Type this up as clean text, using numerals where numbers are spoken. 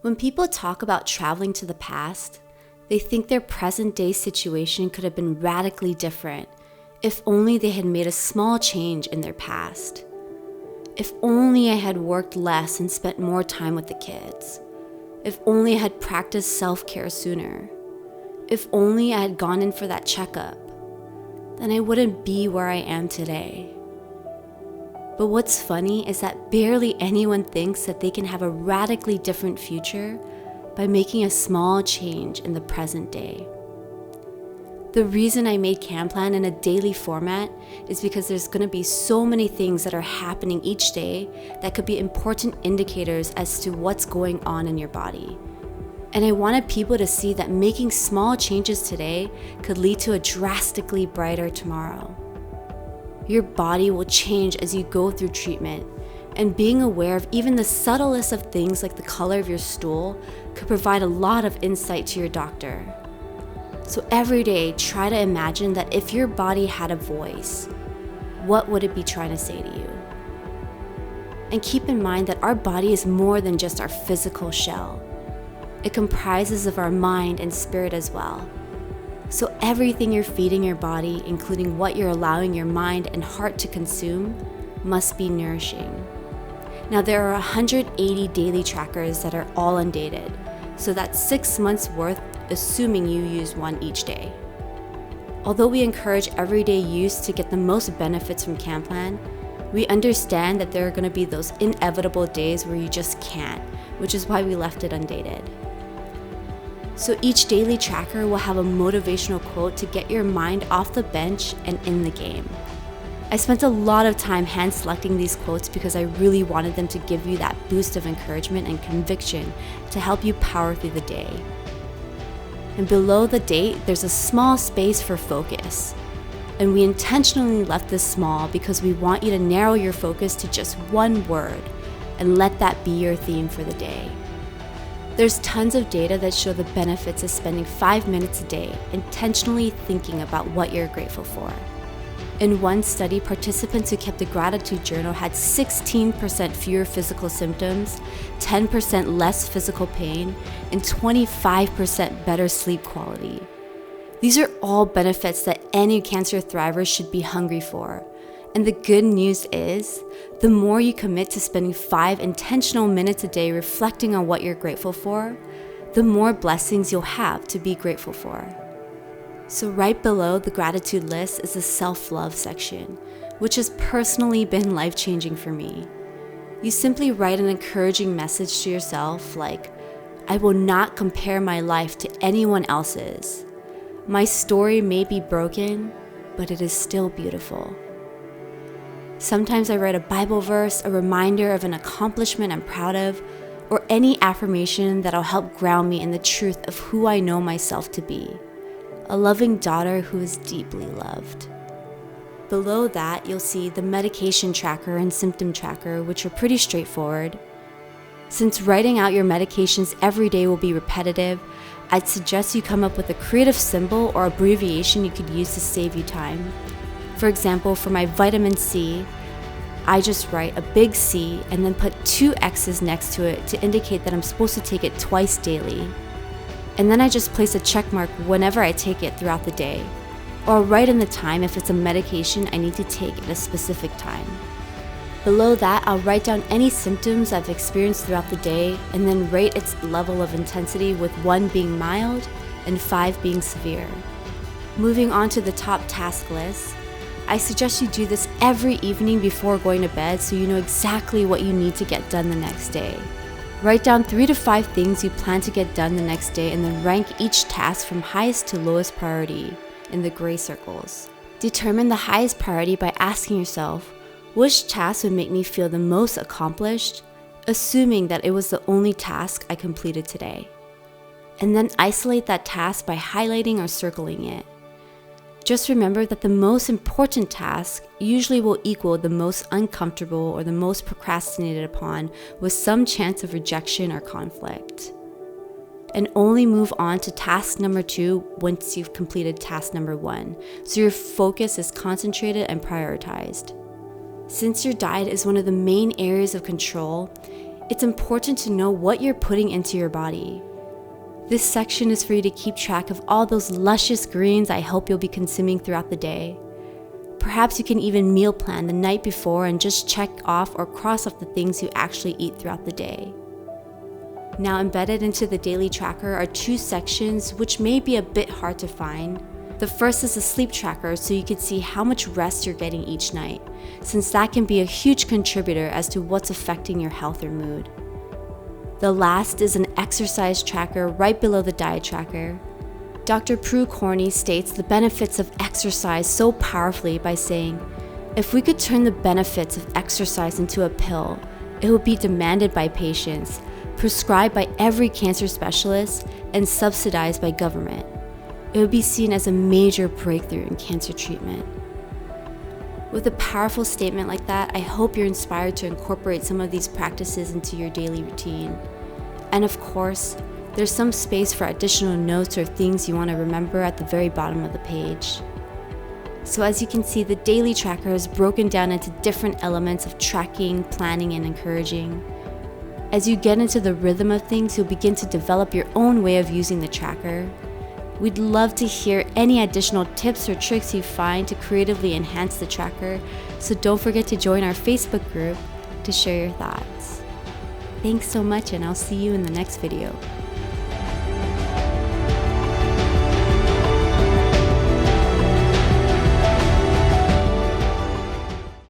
When people talk about traveling to the past, they think their present-day situation could have been radically different if only they had made a small change in their past. If only I had worked less and spent more time with the kids. If only I had practiced self-care sooner. If only I had gone in for that checkup, then I wouldn't be where I am today. But what's funny is that barely anyone thinks that they can have a radically different future by making a small change in the present day. The reason I made CanPlan in a daily format is because there's going to be so many things that are happening each day that could be important indicators as to what's going on in your body. And I wanted people to see that making small changes today could lead to a drastically brighter tomorrow. Your body will change as you go through treatment, and being aware of even the subtlest of things like the color of your stool could provide a lot of insight to your doctor. So every day, try to imagine that if your body had a voice, what would it be trying to say to you? And keep in mind that our body is more than just our physical shell. It comprises of our mind and spirit as well. So everything you're feeding your body, including what you're allowing your mind and heart to consume, must be nourishing. Now there are 180 daily trackers that are all undated, so that's 6 months worth, assuming you use one each day. Although we encourage everyday use to get the most benefits from CanPlan, we understand that there are going to be those inevitable days where you just can't, which is why we left it undated. So each daily tracker will have a motivational quote to get your mind off the bench and in the game. I spent a lot of time hand selecting these quotes because I really wanted them to give you that boost of encouragement and conviction to help you power through the day. And below the date, there's a small space for focus. And we intentionally left this small because we want you to narrow your focus to just one word and let that be your theme for the day. There's tons of data that show the benefits of spending 5 minutes a day intentionally thinking about what you're grateful for. In one study, participants who kept a gratitude journal had 16% fewer physical symptoms, 10% less physical pain, and 25% better sleep quality. These are all benefits that any cancer thriver should be hungry for. And the good news is, the more you commit to spending 5 intentional minutes a day reflecting on what you're grateful for, the more blessings you'll have to be grateful for. So right below the gratitude list is the self-love section, which has personally been life-changing for me. You simply write an encouraging message to yourself like, I will not compare my life to anyone else's. My story may be broken, but it is still beautiful. Sometimes I write a Bible verse, a reminder of an accomplishment I'm proud of, or any affirmation that'll help ground me in the truth of who I know myself to be, a loving daughter who is deeply loved. Below that, you'll see the medication tracker and symptom tracker, which are pretty straightforward. Since writing out your medications every day will be repetitive, I'd suggest you come up with a creative symbol or abbreviation you could use to save you time. For example, for my vitamin C, I just write a big C and then put 2 X's next to it to indicate that I'm supposed to take it twice daily. And then I just place a check mark whenever I take it throughout the day, or write in the time if it's a medication I need to take at a specific time. Below that, I'll write down any symptoms I've experienced throughout the day and then rate its level of intensity, with 1 being mild and 5 being severe. Moving on to the top task list, I suggest you do this every evening before going to bed so you know exactly what you need to get done the next day. Write down 3 to 5 things you plan to get done the next day and then rank each task from highest to lowest priority in the gray circles. Determine the highest priority by asking yourself, which task would make me feel the most accomplished, assuming that it was the only task I completed today. And then isolate that task by highlighting or circling it. Just remember that the most important task usually will equal the most uncomfortable or the most procrastinated upon, with some chance of rejection or conflict. And only move on to task number 2 once you've completed task number 1, so your focus is concentrated and prioritized. Since your diet is one of the main areas of control, It's important to know what you're putting into your body. This section is for you to keep track of all those luscious greens I hope you'll be consuming throughout the day. Perhaps you can even meal plan the night before and just check off or cross off the things you actually eat throughout the day. Now, embedded into the daily tracker are 2 sections which may be a bit hard to find. The first is a sleep tracker, so you can see how much rest you're getting each night, since that can be a huge contributor as to what's affecting your health or mood. The last is an exercise tracker right below the diet tracker. Dr. Prue Corney states the benefits of exercise so powerfully by saying, if we could turn the benefits of exercise into a pill, it would be demanded by patients, prescribed by every cancer specialist, and subsidized by government. It would be seen as a major breakthrough in cancer treatment. With a powerful statement like that, I hope you're inspired to incorporate some of these practices into your daily routine. And of course, there's some space for additional notes or things you want to remember at the very bottom of the page. So as you can see, the daily tracker is broken down into different elements of tracking, planning, and encouraging. As you get into the rhythm of things, you'll begin to develop your own way of using the tracker. We'd love to hear any additional tips or tricks you find to creatively enhance the tracker, so don't forget to join our Facebook group to share your thoughts. Thanks so much, and I'll see you in the next video.